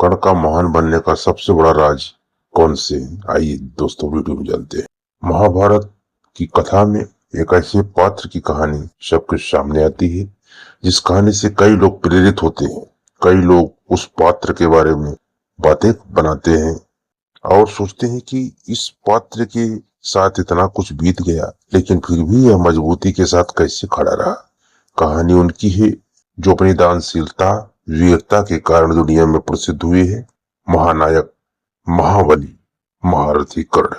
कर्ण का महान बनने का सबसे बड़ा राज कौन से है? आइए दोस्तों वीडियो में जानते हैं। महाभारत की कथा में एक ऐसे पात्र की कहानी सबके सामने आती है जिस कहानी से कई लोग प्रेरित होते हैं। कई लोग उस पात्र के बारे में बातें बनाते हैं और सोचते हैं कि इस पात्र के साथ इतना कुछ बीत गया लेकिन फिर भी यह मजबूती के साथ कैसे खड़ा रहा। कहानी उनकी है जो अपनी दानशीलता वीरता के कारण दुनिया में प्रसिद्ध हुए हैं। महानायक, महाबली, महारथी कर्ण।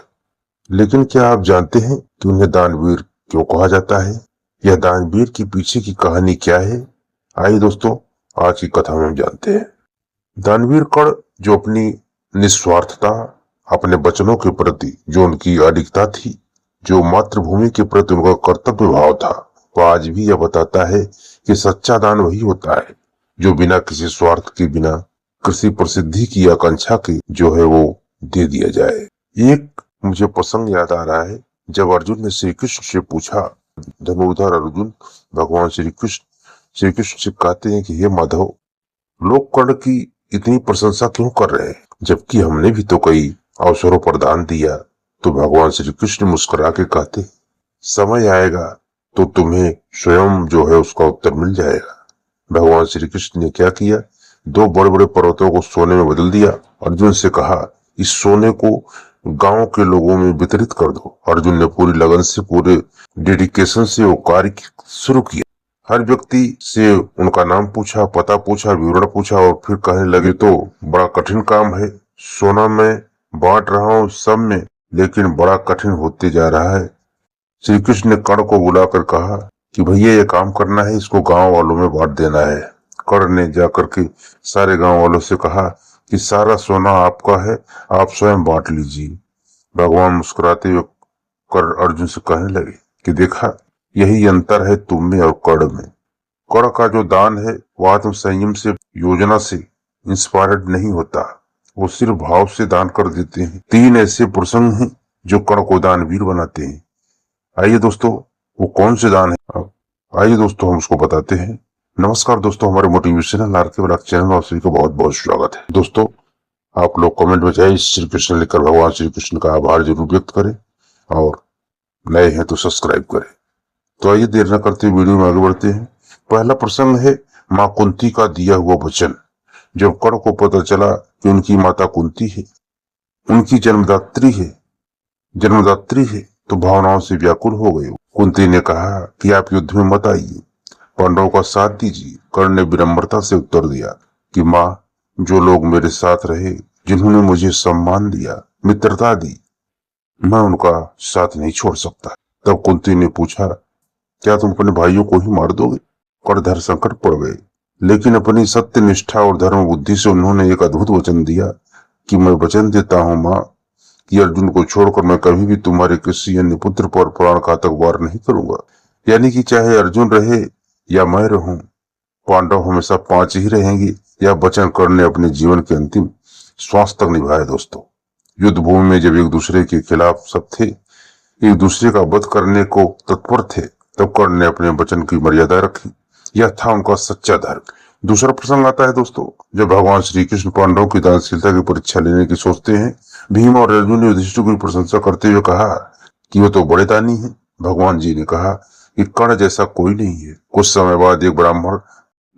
लेकिन क्या आप जानते हैं कि उन्हें दानवीर क्यों कहा जाता है? यह दानवीर के पीछे की कहानी क्या है? आइए दोस्तों आज की कथा में हम जानते हैं। दानवीर कर्ण जो अपनी निस्वार्थता, अपने वचनों के प्रति जो उनकी अडिगता थी, जो मातृभूमि के प्रति उनका कर्तव्य भाव था, वह आज भी यह बताता है कि सच्चा दान वही होता है जो बिना किसी स्वार्थ के, बिना किसी प्रसिद्धि की आकांक्षा के जो है वो दे दिया जाए। एक मुझे प्रसंग याद आ रहा है जब अर्जुन ने श्री कृष्ण से पूछा, धनुर्धर अर्जुन भगवान श्री कृष्ण से कहते हैं कि हे माधव, लोग कर्ण की इतनी प्रशंसा क्यों कर रहे हैं जबकि हमने भी तो कई अवसरों पर दान दिया। तो भगवान श्री कृष्ण मुस्कुरा के कहते, समय आएगा तो तुम्हें स्वयं जो है उसका उत्तर मिल जाएगा। भगवान श्री कृष्ण ने क्या किया? दो बड़े बड़े पर्वतों को सोने में बदल दिया। अर्जुन से कहा इस सोने को गांव के लोगों में वितरित कर दो। अर्जुन ने पूरी लगन से, पूरे डेडिकेशन से वो कार्य शुरू किया। हर व्यक्ति से उनका नाम पूछा, पता पूछा, विवरण पूछा और फिर कहने लगे तो बड़ा कठिन काम है, सोना मैं बांट रहा हूँ सब में, लेकिन बड़ा कठिन होते जा रहा है। श्री कृष्ण ने कर्ण को बुलाकर कहा कि भैया ये काम करना है, इसको गांव वालों में बांट देना है। कर्ण ने जाकर के सारे गांव वालों से कहा कि सारा सोना आपका है, आप स्वयं बांट लीजिए। भगवान मुस्कुराते हुए कर्ण अर्जुन से कहने लगे कि देखा, यही अंतर है तुम में और कर्ण में। कर्ण का जो दान है वह आत्म संयम से, योजना से इंस्पायर्ड नहीं होता, वो सिर्फ भाव से दान कर देते हैं। तीन ऐसे प्रसंग हैं जो कर्ण को दानवीर बनाते हैं। आइए दोस्तों वो कौन से दान है, आइए दोस्तों हम उसको बताते हैं। नमस्कार दोस्तों, हमारे मोटिवेशनल आरके ब्लॉग चैनल में आप सभी का बहुत बहुत स्वागत है। दोस्तों आप लोग कमेंट में जय श्री कृष्ण लिखकर भगवान श्री कृष्ण का आभार जरूर व्यक्त करें और नए हैं तो सब्सक्राइब करें। तो आइए देर न करते वीडियो में आगे बढ़ते हैं। पहला प्रसंग है माँ कुंती का दिया हुआ वचन। जब कर्ण को पता चला कि उनकी माता कुंती है, उनकी जन्मदात्री है तो भावनाओं से व्याकुल हो गए। कुंती ने कहा कि आप युद्ध में मत आइए, पांडवों का साथ दीजिए। कर्ण ने विनम्रता से उत्तर दिया कि माँ, जो लोग मेरे साथ रहे, जिन्होंने मुझे सम्मान दिया, मित्रता दी, मैं उनका साथ नहीं छोड़ सकता। तब कुंती ने पूछा, क्या तुम अपने भाइयों को ही मार दोगे? कर्ण धर संकट पड़ गए, लेकिन अपनी सत्य निष्ठा और धर्म बुद्धि से उन्होंने एक अद्भुत वचन दिया कि मैं वचन देता हूँ माँ कि अर्जुन को छोड़कर मैं कभी भी तुम्हारे किसी अन्य पुत्र पर प्राण घातक वार नहीं करूंगा। यानी कि चाहे अर्जुन रहे या मैं रहूं, पांडव हमेशा पांच ही रहेंगे। यह वचन कर्ण ने अपने जीवन के अंतिम श्वास तक निभाया। दोस्तों युद्ध भूमि में जब एक दूसरे के खिलाफ सब थे, एक दूसरे का वध करने को तत्पर थे, तब कर्ण ने अपने वचन की मर्यादा रखी। यह था उनका सच्चा धर्म। दूसरा प्रसंग आता है दोस्तों जब भगवान श्री कृष्ण पांडवों की दानशीलता की परीक्षा लेने की सोचते हैं। भीम और अर्जुन ने युधिष्ठिर की प्रशंसा करते हुए कहा कि वो तो बड़े दानी हैं। भगवान जी ने कहा कि कर्ण जैसा कोई नहीं है। कुछ समय बाद एक ब्राह्मण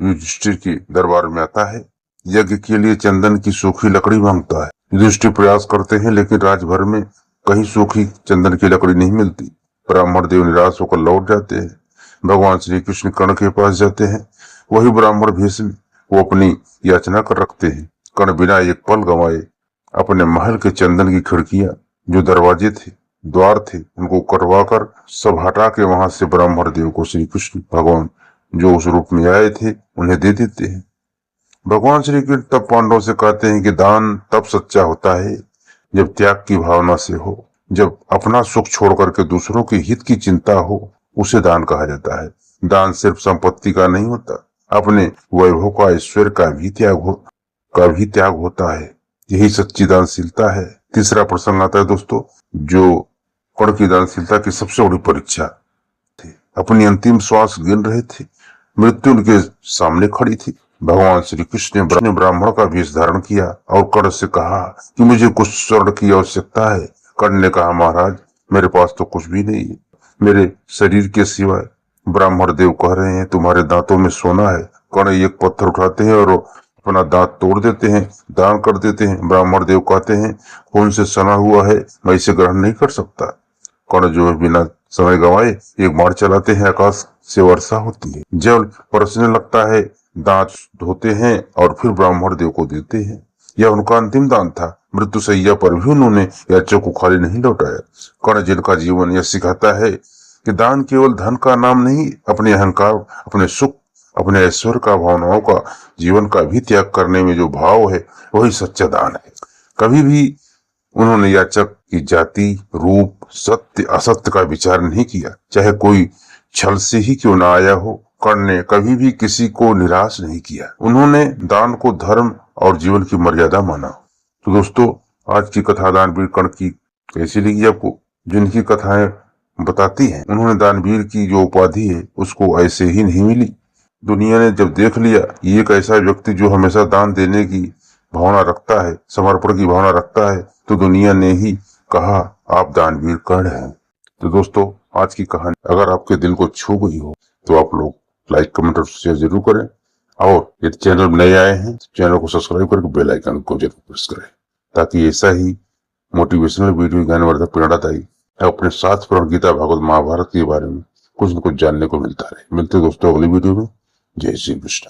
युधिष्ठिर के दरबार में आता है, यज्ञ के लिए चंदन की सूखी लकड़ी मांगता है। युधिष्ठिर प्रयास करते हैं लेकिन राजभर में कहीं सूखी चंदन की लकड़ी नहीं मिलती। ब्राह्मण देव निराश होकर लौट जाते हैं। भगवान श्री कृष्ण कर्ण के पास जाते हैं। वही ब्राह्मण भेष में वो अपनी याचना कर रखते हैं। कर्ण बिना एक पल गंवाए अपने महल के चंदन की खिड़कियां, जो दरवाजे थे, द्वार थे, उनको करवाकर सब हटा के वहां से ब्राह्मण देव को श्री कृष्ण भगवान जो उस रूप में आए थे उन्हें दे देते हैं। भगवान श्री कृष्ण तब पांडवों से कहते हैं कि दान तब सच्चा होता है जब त्याग की भावना से हो, जब अपना सुख छोड़ करके दूसरों के हित की चिंता हो, उसे दान कहा जाता है। दान सिर्फ संपत्ति का नहीं होता, अपने वैभव का, ऐश्वर्य का भी त्याग होता है। यही सच्ची दानशीलता है। तीसरा प्रसंग आता है दोस्तों जो कर्ण की दानशीलता की सबसे बड़ी परीक्षा थी। अपनी अंतिम श्वास गिन रहे थे, मृत्यु उनके सामने खड़ी थी। भगवान श्री कृष्ण ने ब्राह्मण का वेश धारण किया और कर्ण से कहा कि मुझे कुछ स्वर्ण की आवश्यकता है। कर्ण ने कहा, महाराज मेरे पास तो कुछ भी नहीं है, मेरे शरीर के सिवाय। ब्राह्मण देव कह रहे हैं तुम्हारे दांतों में सोना है। कर्ण एक पत्थर उठाते हैं और अपना दांत तोड़ देते हैं, दान कर देते हैं। ब्राह्मण देव कहते हैं, खून से सना हुआ है, मैं इसे ग्रहण नहीं कर सकता। कर्ण जो है बिना समय गंवाए एक बाण चलाते हैं, आकाश से वर्षा होती है, जल बरसने लगता है, दांत धोते हैं और फिर ब्राह्मण देव को देते हैं। यह उनका अंतिम दान था। मृत्यु सैया पर भी उन्होंने याचक को खाली नहीं लौटाया। कर्ण जिनका जीवन यह सिखाता है कि दान केवल धन का नाम नहीं, अपने अहंकार, अपने सुख, अपने ऐश्वर्य का, भावनाओं का, जीवन का भी त्याग करने में जो भाव है वही सच्चा दान है। कभी भी उन्होंने याचक की जाति, रूप, सत्य असत्य का विचार नहीं किया, चाहे कोई छल से ही क्यों न आया हो। कर्ण ने कभी भी किसी को निराश नहीं किया। उन्होंने दान को धर्म और जीवन की मर्यादा माना। तो दोस्तों, आज की कथा दानवीर कर्ण की कैसी लगी आपको? जिनकी कथाएं बताती हैं उन्होंने दानवीर की जो उपाधि है उसको ऐसे ही नहीं मिली। दुनिया ने जब देख लिया ये एक ऐसा व्यक्ति जो हमेशा दान देने की भावना रखता है, समर्पण की भावना रखता है, तो दुनिया ने ही कहा आप दानवीर कर्ण हैं। तो दोस्तों, आज की कहानी अगर आपके दिल को छू गई हो तो आप लोग लाइक, कमेंट और शेयर जरूर करें। और यदि चैनल में नए आए हैं तो चैनल को सब्सक्राइब करके बेल आइकन को जरूर प्रेस करें, ताकि ऐसा ही मोटिवेशनल वीडियो, ज्ञानवर्धक, प्रेरणादायी अपने साथ पुराण, गीता, भागवत, महाभारत के बारे में कुछ न कुछ जानने को मिलता रहे। मिलते दोस्तों अगली वीडियो में। जय श्री कृष्ण।